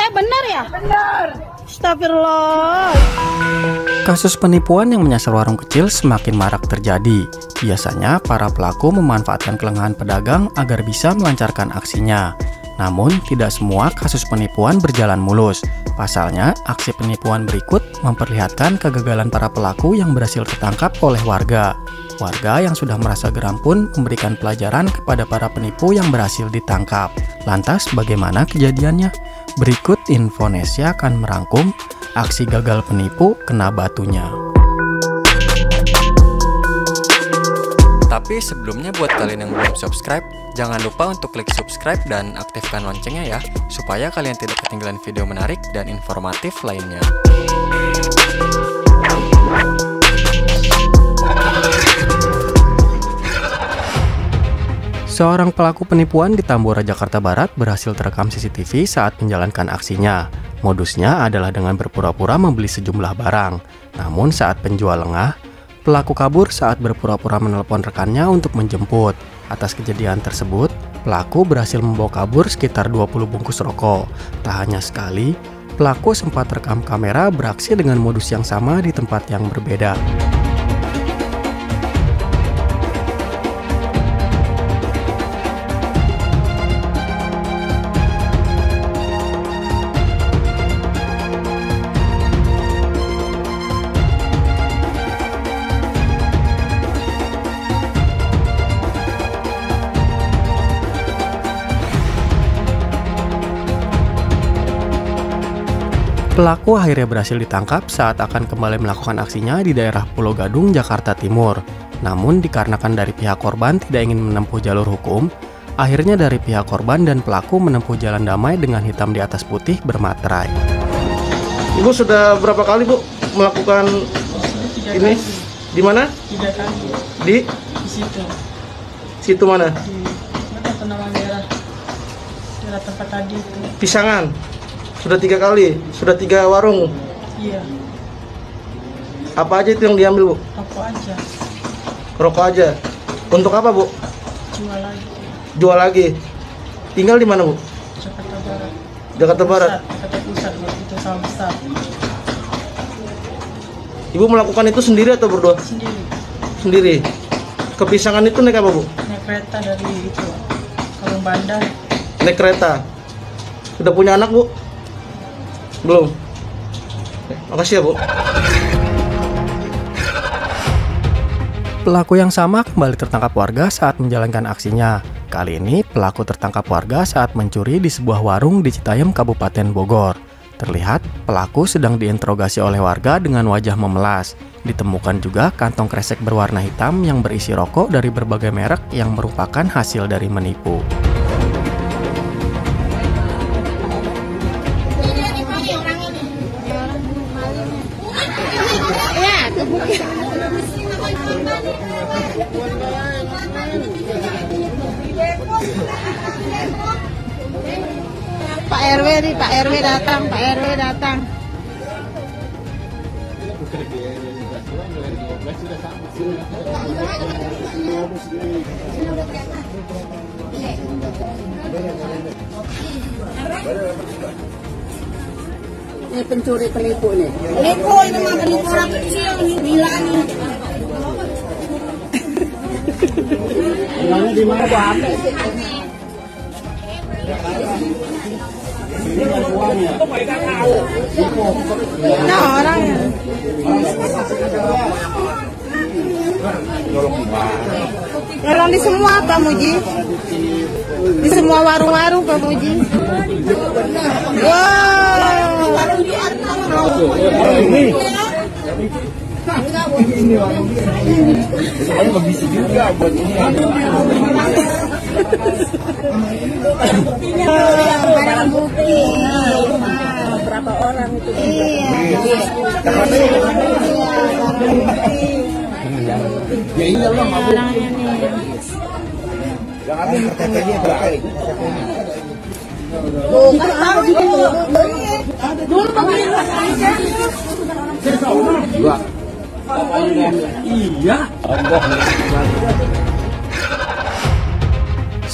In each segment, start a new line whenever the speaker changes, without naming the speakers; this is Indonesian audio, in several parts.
Benar ya? Benar. Astagfirullah.
Kasus penipuan yang menyasar warung kecil semakin marak terjadi. Biasanya para pelaku memanfaatkan kelengahan pedagang agar bisa melancarkan aksinya. Namun, tidak semua kasus penipuan berjalan mulus. Pasalnya, aksi penipuan berikut memperlihatkan kegagalan para pelaku yang berhasil tertangkap oleh warga. Warga yang sudah merasa geram pun memberikan pelajaran kepada para penipu yang berhasil ditangkap. Lantas, bagaimana kejadiannya? Berikut Infonesia akan merangkum aksi gagal penipu kena batunya. Tapi sebelumnya buat kalian yang belum subscribe, jangan lupa untuk klik subscribe dan aktifkan loncengnya ya, supaya kalian tidak ketinggalan video menarik dan informatif lainnya. Seorang pelaku penipuan di Tambora, Jakarta Barat berhasil terekam CCTV saat menjalankan aksinya. Modusnya adalah dengan berpura-pura membeli sejumlah barang. Namun saat penjual lengah, pelaku kabur saat berpura-pura menelpon rekannya untuk menjemput. Atas kejadian tersebut, pelaku berhasil membawa kabur sekitar 20 bungkus rokok. Tak hanya sekali, pelaku sempat rekam kamera beraksi dengan modus yang sama di tempat yang berbeda. Pelaku akhirnya berhasil ditangkap saat akan kembali melakukan aksinya di daerah Pulau Gadung, Jakarta Timur. Namun dikarenakan dari pihak korban tidak ingin menempuh jalur hukum, akhirnya dari pihak korban dan pelaku menempuh jalan damai dengan hitam di atas putih bermaterai.
Ibu sudah berapa kali Bu melakukan ini? Di mana?
3 kali.
Di
situ.
Situ mana?
Di mana daerah tempat tadi itu.
Pisangan. Sudah 3 kali, sudah 3 warung.
Iya.
Apa aja itu yang diambil Bu?
Rokok aja.
Rokok aja. Untuk apa Bu?
Jual lagi.
Jual lagi. Tinggal di mana Bu?
Jakarta Barat.
Jakarta Barat.
Jakarta Pusat itu sama besar.
Ibu melakukan itu sendiri atau berdua?
Sendiri.
Sendiri. Ke Pisangan itu naik apa Bu?
Naik kereta dari itu Kalung Bandar.
Naik kereta. Sudah punya anak Bu? Belum. Makasih ya Bu.
Pelaku yang sama kembali tertangkap warga saat menjalankan aksinya. Kali ini pelaku tertangkap warga saat mencuri di sebuah warung di Citayam, Kabupaten Bogor. Terlihat pelaku sedang diinterogasi oleh warga dengan wajah memelas. Ditemukan juga kantong kresek berwarna hitam yang berisi rokok dari berbagai merek yang merupakan hasil dari menipu.
Pak RW nih, Pak RW datang, Pak RW datang. Ini pencuri penipu nih. Penipu ini mah penipu orang kecil nih, gila nih.
Bilangnya di mana Bu?
Nah orangnya. Orang di semua Pak Muji. Di semua warung-warung Pak Muji. Wow.
Saya bisa juga buat ini.
Barang bukti.
Berapa orang itu?
Iya.
Ya ini Allah mabuk. Yang ada KTP-nya baik.
Bukan tahu itu. Dulu pemilu aja.
Dua. Iya.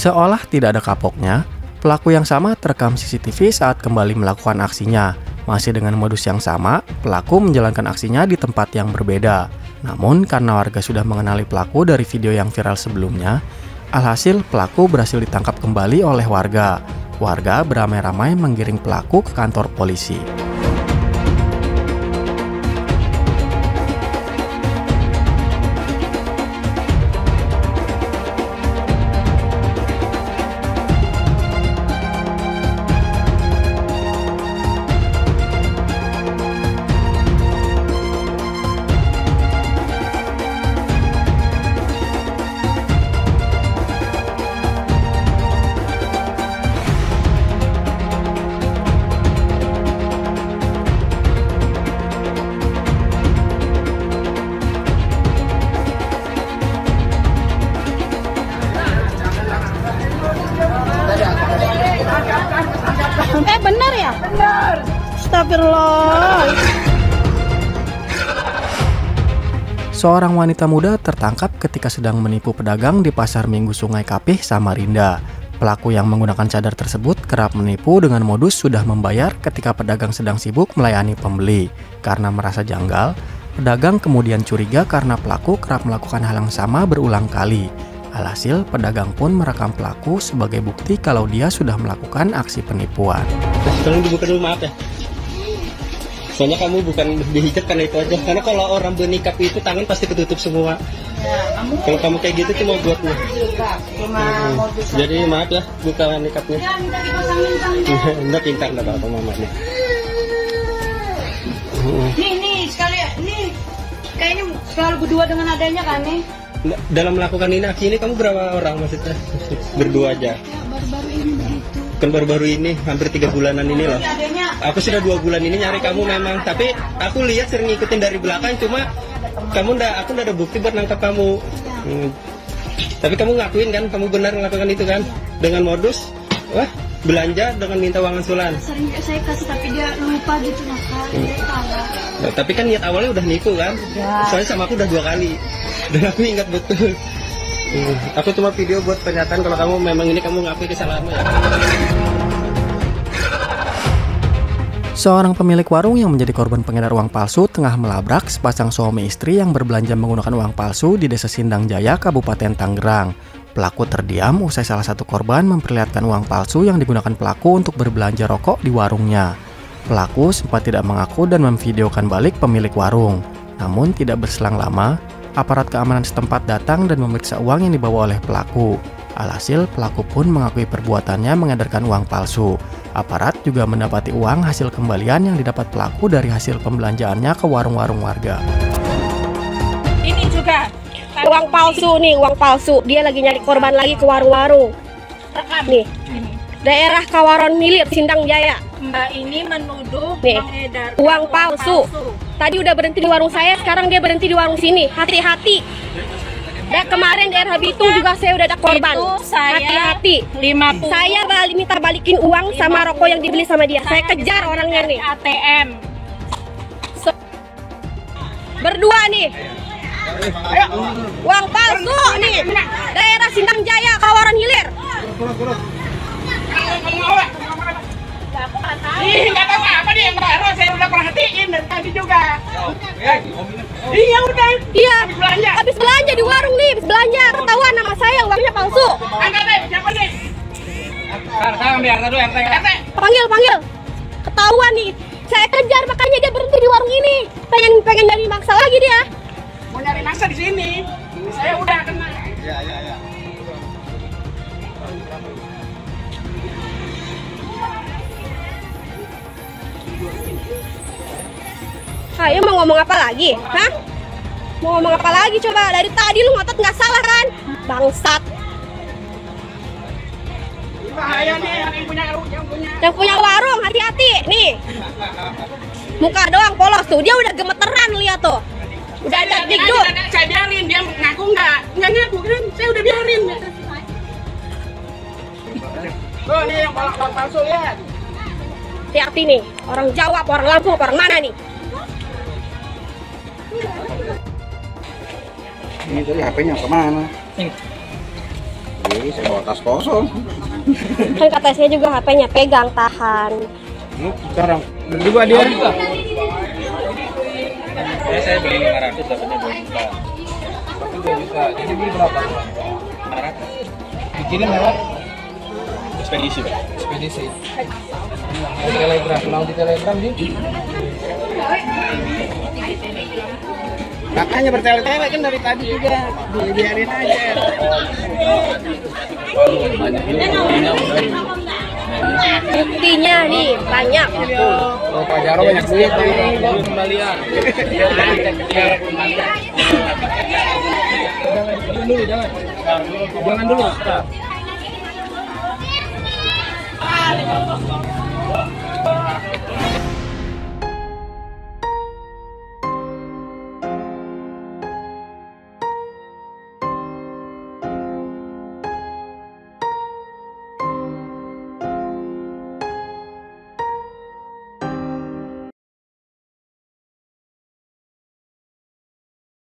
Seolah tidak ada kapoknya, pelaku yang sama terekam CCTV saat kembali melakukan aksinya. Masih dengan modus yang sama, pelaku menjalankan aksinya di tempat yang berbeda. Namun karena warga sudah mengenali pelaku dari video yang viral sebelumnya, alhasil pelaku berhasil ditangkap kembali oleh warga. Warga beramai-ramai menggiring pelaku ke kantor polisi.
Benar ya? Benar. Astagfirullah.
Seorang wanita muda tertangkap ketika sedang menipu pedagang di Pasar Minggu Sungai Kapih, Samarinda. Pelaku yang menggunakan cadar tersebut kerap menipu dengan modus sudah membayar ketika pedagang sedang sibuk melayani pembeli. Karena merasa janggal, pedagang kemudian curiga karena pelaku kerap melakukan hal yang sama berulang kali. Alhasil, pedagang pun merekam pelaku sebagai bukti kalau dia sudah melakukan aksi penipuan.
Tolong dibuka dulu, maaf ya. Soalnya kamu bukan dihijab karena itu aja. Karena kalau orang bernikah itu tangan pasti ketutup semua. Kalau kamu kayak gitu cuma buatnya. Jadi maaf ya, buka nikahnya. Enggak pintar, enggak apa-apa mamanya.
Nih sekali, nih kayaknya selalu berdua dengan adanya kan nih.
Dalam melakukan ini aksi ini kamu berapa orang maksudnya? Berdua aja?
Baru-baru ini begitu.
Kan baru-baru ini, hampir 3 bulanan ini loh. Aku sudah 2 bulan ini nyari kamu memang. Tapi aku lihat sering ngikutin dari belakang, cuma aku nggak ada bukti buat nangkap kamu. Tapi kamu ngakuin kan, kamu benar melakukan itu kan? Dengan modus, wah, belanja dengan minta uang ansulan.
Sering saya kasih tapi dia lupa gitu nakal.
Nah, tapi kan niat awalnya udah nipu kan? Soalnya sama aku udah 2 kali. Dan aku ingat betul. Aku cuma video buat pernyataan kalau kamu memang ini kamu ngakui kesalahanmu ya.
Seorang pemilik warung yang menjadi korban pengedar uang palsu tengah melabrak sepasang suami istri yang berbelanja menggunakan uang palsu di Desa Sindang Jaya, Kabupaten Tangerang. Pelaku terdiam usai salah satu korban memperlihatkan uang palsu yang digunakan pelaku untuk berbelanja rokok di warungnya. Pelaku sempat tidak mengaku dan memvideokan balik pemilik warung. Namun tidak berselang lama, aparat keamanan setempat datang dan memeriksa uang yang dibawa oleh pelaku. Alhasil, pelaku pun mengakui perbuatannya mengedarkan uang palsu. Aparat juga mendapati uang hasil kembalian yang didapat pelaku dari hasil pembelanjaannya ke warung-warung warga.
Ini juga uang palsu nih, uang palsu. Dia lagi nyari korban lagi ke warung-warung. Nih, daerah Kawaron Hilir, Sindang Jaya.
Mbak ini menuduh
Nih,
mengedar
uang palsu. Tadi udah berhenti di warung saya, sekarang dia berhenti di warung sini. Hati-hati. Dan kemarin daerah Bitung juga saya udah ada korban. Hati-hati.
50.
Saya minta balikin uang sama rokok yang dibeli sama dia. Saya kejar orangnya nih.
ATM.
Berdua nih. Uang palsu nih. Daerah Sindang Jaya, Kawaron Hilir.
Nggak tahu apa dia yang berharap, saya udah perhatiin dari tadi juga. Iya udah.
Iya. Habis belanja di warung nih, habis belanja. Ketahuan nama saya uangnya palsu.
Angkat deh, siapa nih? Saya biar dulu RT.
Panggil. Ketahuan nih. Saya kejar makanya dia berhenti di warung ini. Pengen nyari maksa lagi dia.
Mau nyari mangsa di sini. Saya udah kena. Iya.
Ayo mau ngomong apa lagi? Hah? Mau ngomong apa lagi coba? Dari tadi lu ngotot nggak salah kan? Bangsat.
Bahaya nih
Yang punya warung, hati-hati. Nih. Muka doang polos tuh. Dia udah gemeteran lihat tuh. Udah ada dikduk.
Saya biarin, dia ngaku nggak ngaku kan? Saya udah biarin. Tuh nih yang palsu lihat.
Hati-hati nih. Orang Jawa, orang Lampung, orang mana nih?
Ini tadi HP-nya kemana? Saya bawa tas kosong.
Kan kata saya juga HP-nya pegang tahan.
Sekarang berdua dia.
Saya beli 500 dapatnya 2 juta.
2 juta. Jadi beli berapa?
500.
Dikirim lewat
Ekspedisi, Pak.
ekspedisi. Telegram, mau di Telegram di. Makanya bertele-tele kan dari tadi juga. Biarin aja.
Buktinya nih banyak.
Oh, Pak Jarwo banyak duit nih. Kembalian. Jangan dulu.